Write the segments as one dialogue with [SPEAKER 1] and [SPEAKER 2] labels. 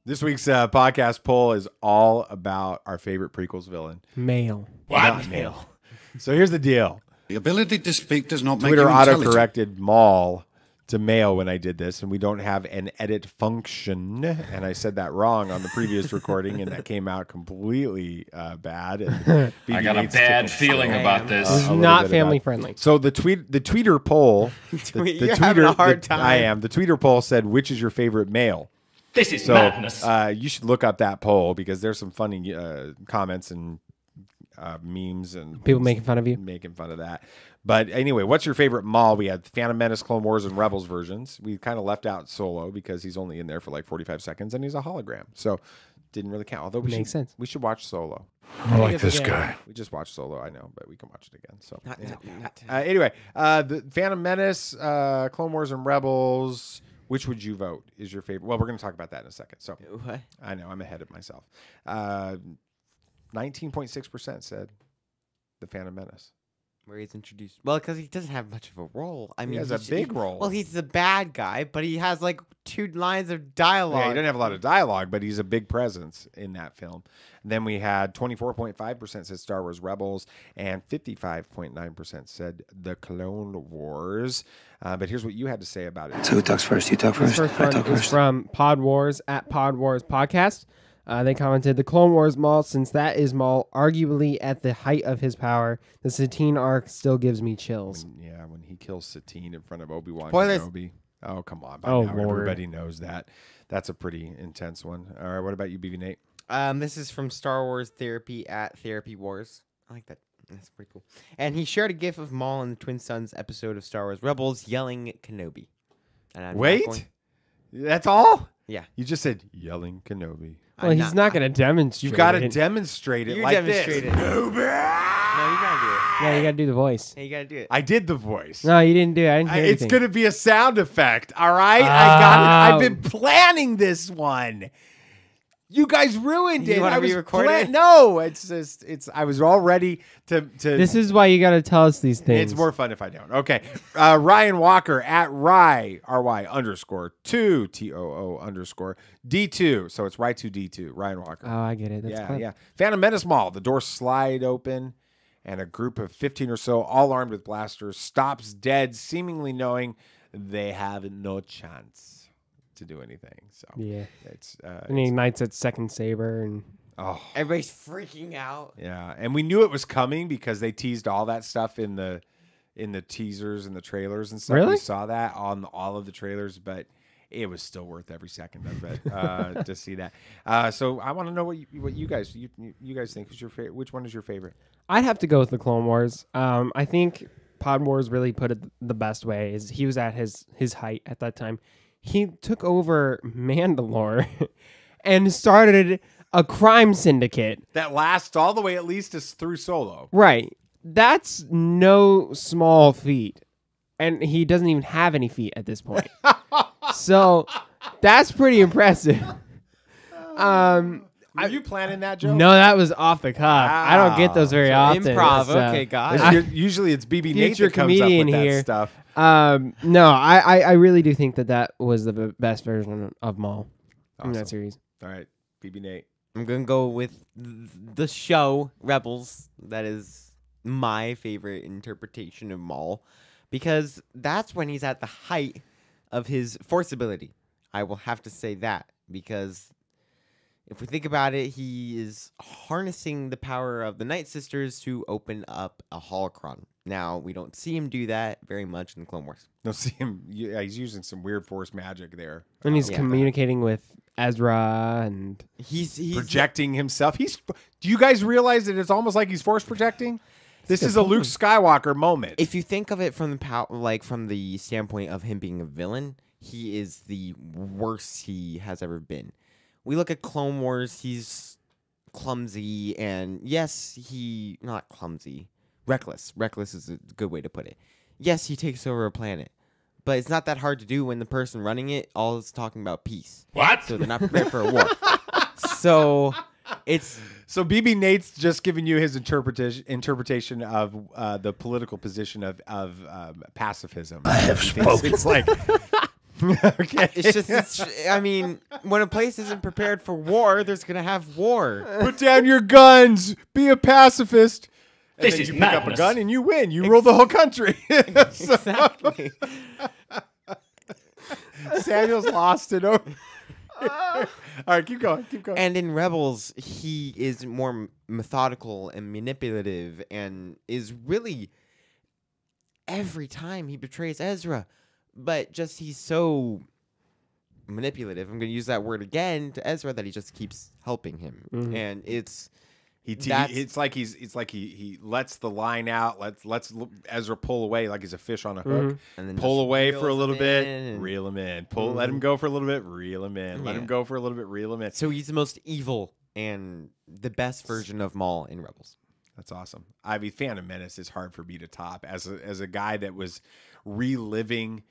[SPEAKER 1] This week's podcast poll is all about our favorite prequels villain.
[SPEAKER 2] Maul.
[SPEAKER 1] Not Maul. So here's the deal.
[SPEAKER 3] The ability to speak does not make
[SPEAKER 1] Twitter
[SPEAKER 3] you intelligent.
[SPEAKER 1] auto-corrected Maul to Mail when I did this, and we don't have an edit function. And I said that wrong on the previous recording, and that came out completely bad. And
[SPEAKER 4] I got a bad feeling about this.
[SPEAKER 2] This is not family friendly.
[SPEAKER 1] So the tweeter poll,
[SPEAKER 5] You're having a hard time.
[SPEAKER 1] I am. The tweeter poll said, "Which is your favorite male?"
[SPEAKER 4] This is madness.
[SPEAKER 1] You should look up that poll because there's some funny comments and memes and
[SPEAKER 2] People making fun of you.
[SPEAKER 1] making fun of that. But anyway, what's your favorite Maul? We had Phantom Menace, Clone Wars, and Rebels versions. We kind of left out Solo because he's only in there for like 45 seconds and he's a hologram. So didn't really count. Although
[SPEAKER 2] Makes sense.
[SPEAKER 1] We should watch Solo.
[SPEAKER 3] I like this guy.
[SPEAKER 1] We just watched Solo, I know, but we can watch it again. So
[SPEAKER 5] Not
[SPEAKER 1] anyway, the Phantom Menace, Clone Wars, and Rebels. Which would you vote is your favorite? Well, we're going to talk about that in a second. So
[SPEAKER 5] What?
[SPEAKER 1] I know I'm ahead of myself. 19.6% said the Phantom Menace.
[SPEAKER 5] Where he's introduced. Well, because he doesn't have much of a role. I mean,
[SPEAKER 1] He has a big role.
[SPEAKER 5] Well, he's the bad guy, but he has like 2 lines of dialogue.
[SPEAKER 1] Yeah, he doesn't have a lot of dialogue, but he's a big presence in that film. And then we had 24.5% said Star Wars Rebels, and 55.9% said the Clone Wars. But here's what you had to say about it.
[SPEAKER 3] So who talks first? You talk
[SPEAKER 2] This
[SPEAKER 3] first.
[SPEAKER 2] first one is from Pod Wars at Pod Wars Podcast. They commented, the Clone Wars Maul, since that is Maul arguably at the height of his power, the Satine arc still gives me chills.
[SPEAKER 1] When he kills Satine in front of Obi-Wan
[SPEAKER 5] Spoilers.
[SPEAKER 1] Kenobi. Oh, come on. By
[SPEAKER 2] Oh,
[SPEAKER 1] now,
[SPEAKER 2] Lord.
[SPEAKER 1] everybody knows that. That's a pretty intense one. All right, what about you, BB Nate?
[SPEAKER 5] This is from Star Wars Therapy at Therapy Wars. I like that. That's pretty cool. And he shared a gif of Maul in the Twin Sons episode of Star Wars Rebels yelling Kenobi. And I'm not
[SPEAKER 1] Wait?
[SPEAKER 5] going-
[SPEAKER 1] That's all?
[SPEAKER 5] Yeah.
[SPEAKER 1] You just said yelling Kenobi.
[SPEAKER 2] Well, he's not going to demonstrate
[SPEAKER 1] You got to
[SPEAKER 2] it.
[SPEAKER 1] demonstrate it
[SPEAKER 5] You
[SPEAKER 1] like
[SPEAKER 5] demonstrate
[SPEAKER 1] this.
[SPEAKER 5] it. No, you gotta do it.
[SPEAKER 2] No, you got to do the voice.
[SPEAKER 5] Yeah, you gotta do it.
[SPEAKER 1] I did the voice.
[SPEAKER 2] No, you didn't do it. I didn't hear
[SPEAKER 1] It's
[SPEAKER 2] anything.
[SPEAKER 1] going to be a sound effect, all right? I got it. I've been planning this one. You guys ruined it.
[SPEAKER 5] You wanna
[SPEAKER 1] I was
[SPEAKER 5] re-record it?
[SPEAKER 1] No, it's just I was all ready to
[SPEAKER 2] This is why you got to tell us these things.
[SPEAKER 1] It's more fun if I don't. Okay. Ryan Walker at Rye, R-Y _2, TOO _ D2. So it's Rye2D2, Ryan Walker.
[SPEAKER 2] Oh, I get it. That's clever.
[SPEAKER 1] Yeah. Phantom Menace Mall. The doors slide open, and a group of 15 or so, all armed with blasters, stops dead, seemingly knowing they have no chance to do anything. So
[SPEAKER 2] Yeah.
[SPEAKER 1] it's
[SPEAKER 2] And he ignites that second saber. And
[SPEAKER 1] oh
[SPEAKER 5] Everybody's freaking out.
[SPEAKER 1] yeah, and we knew it was coming because they teased all that stuff in the teasers and the trailers and stuff.
[SPEAKER 2] Really?
[SPEAKER 1] We saw that on all of the trailers, but it was still worth every second of it to see that. So I want to know what you guys think. Who's your favorite? Which one is your favorite?
[SPEAKER 2] I'd have to go with the Clone Wars. I think Pod Wars really put it the best way. Is he was at his height at that time. He took over Mandalore and started a crime syndicate.
[SPEAKER 1] That lasts all the way at least is through Solo.
[SPEAKER 2] Right. That's no small feat. And he doesn't even have any feet at this point. So that's pretty impressive.
[SPEAKER 1] Are you planning that, Joe?
[SPEAKER 2] No, that was off the cuff. I don't get those very often.
[SPEAKER 5] Improv.
[SPEAKER 2] It's,
[SPEAKER 5] Okay, guys.
[SPEAKER 1] Usually it's BB Nate
[SPEAKER 2] Future
[SPEAKER 1] that comes up
[SPEAKER 2] comedian
[SPEAKER 1] with that
[SPEAKER 2] here.
[SPEAKER 1] stuff.
[SPEAKER 2] No, I really do think that was the best version of Maul in that series.
[SPEAKER 1] All right, BB Nate.
[SPEAKER 5] I'm gonna go with the show Rebels. That is my favorite interpretation of Maul, because that's when he's at the height of his force ability. I will have to say that, because if we think about it, he is harnessing the power of the Night Sisters to open up a holocron. Now, we don't see him do that very much in the Clone Wars.
[SPEAKER 1] You'll see him. Yeah, he's using some weird force magic there.
[SPEAKER 2] And he's
[SPEAKER 5] Yeah.
[SPEAKER 2] communicating with Ezra and
[SPEAKER 5] He's
[SPEAKER 1] Projecting himself. Do you guys realize that it's almost like he's force projecting? This is a Luke Skywalker moment.
[SPEAKER 5] If you think of it from from the standpoint of him being a villain, he is the worst he has ever been. We look at Clone Wars, he's clumsy, and yes, not clumsy, reckless. Reckless is a good way to put it. Yes, he takes over a planet, but it's not that hard to do when the person running it all is talking about peace.
[SPEAKER 4] What?
[SPEAKER 5] So they're not prepared for a war. So
[SPEAKER 1] So BB Nate's just giving you his interpretation of the political position of pacifism.
[SPEAKER 3] I have spoken.
[SPEAKER 1] It's like Okay.
[SPEAKER 5] It's just, I mean, when a place isn't prepared for war, there's going to have war.
[SPEAKER 1] Put down your guns. Be a pacifist. And
[SPEAKER 4] This
[SPEAKER 1] then
[SPEAKER 4] is
[SPEAKER 1] you pick up a
[SPEAKER 4] madness.
[SPEAKER 1] gun and you win. You rule the whole country. So,
[SPEAKER 5] Exactly.
[SPEAKER 1] Samuel's lost it over. All right, keep going. Keep going.
[SPEAKER 5] And in Rebels, he is more methodical and manipulative and is really, every time he betrays Ezra, but just he's so manipulative. I'm going to use that word again to Ezra that he just keeps helping him. And it's
[SPEAKER 1] It's like he lets the line out, lets Ezra pull away like he's a fish on a hook,
[SPEAKER 5] and then
[SPEAKER 1] pull
[SPEAKER 5] just
[SPEAKER 1] away for a
[SPEAKER 5] reels
[SPEAKER 1] little
[SPEAKER 5] him
[SPEAKER 1] bit,
[SPEAKER 5] in and-
[SPEAKER 1] reel him in, let him go for a little bit, reel him in, let him
[SPEAKER 5] Yeah.
[SPEAKER 1] go for a little bit, reel him in.
[SPEAKER 5] So he's the most evil and the best version of Maul in Rebels.
[SPEAKER 1] That's awesome. I mean, Phantom Menace is hard for me to top as a guy that was reliving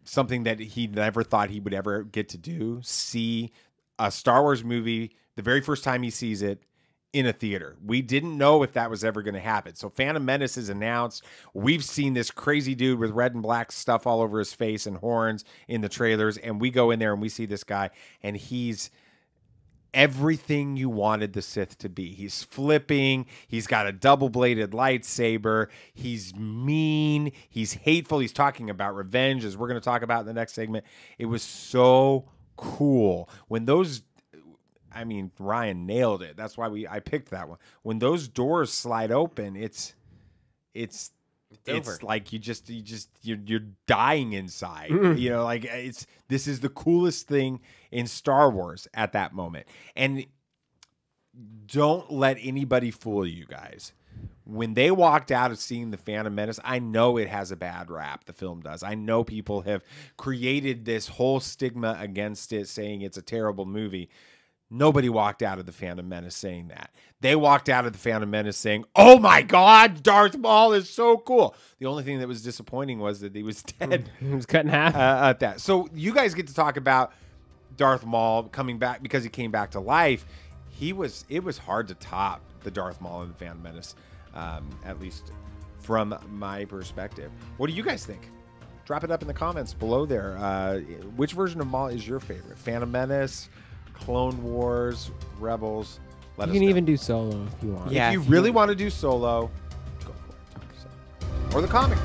[SPEAKER 1] something that he never thought he would ever get to do. See a Star Wars movie the very first time he sees it in a theater. We didn't know if that was ever going to happen. So Phantom Menace is announced. We've seen this crazy dude with red and black stuff all over his face and horns in the trailers. And we go in there and we see this guy and he's everything you wanted the Sith to be. He's flipping. He's got a double-bladed lightsaber. He's mean. He's hateful. He's talking about revenge, as we're going to talk about in the next segment. It was so cool. When those... I mean, Ryan nailed it. That's why I picked that one. When those doors slide open, it's
[SPEAKER 5] over.
[SPEAKER 1] like you're dying inside. You know, like this is the coolest thing in Star Wars at that moment. And don't let anybody fool you guys. When they walked out of seeing The Phantom Menace, I know it has a bad rap, the film does. I know people have created this whole stigma against it, saying it's a terrible movie. Nobody walked out of The Phantom Menace saying that. They walked out of The Phantom Menace saying, oh my God, Darth Maul is so cool. The only thing that was disappointing was that he was dead
[SPEAKER 2] He was cut in half.
[SPEAKER 1] at that. So you guys get to talk about Darth Maul coming back because he came back to life. It was hard to top the Darth Maul in The Phantom Menace, at least from my perspective. What do you guys think? Drop it up in the comments below there. Which version of Maul is your favorite? Phantom Menace, Clone Wars, Rebels? Let
[SPEAKER 2] You
[SPEAKER 1] us
[SPEAKER 2] can
[SPEAKER 1] know.
[SPEAKER 2] even do solo if you want.
[SPEAKER 5] Yeah.
[SPEAKER 1] If you
[SPEAKER 5] if
[SPEAKER 1] really want to do solo, go for it. So, or the comic.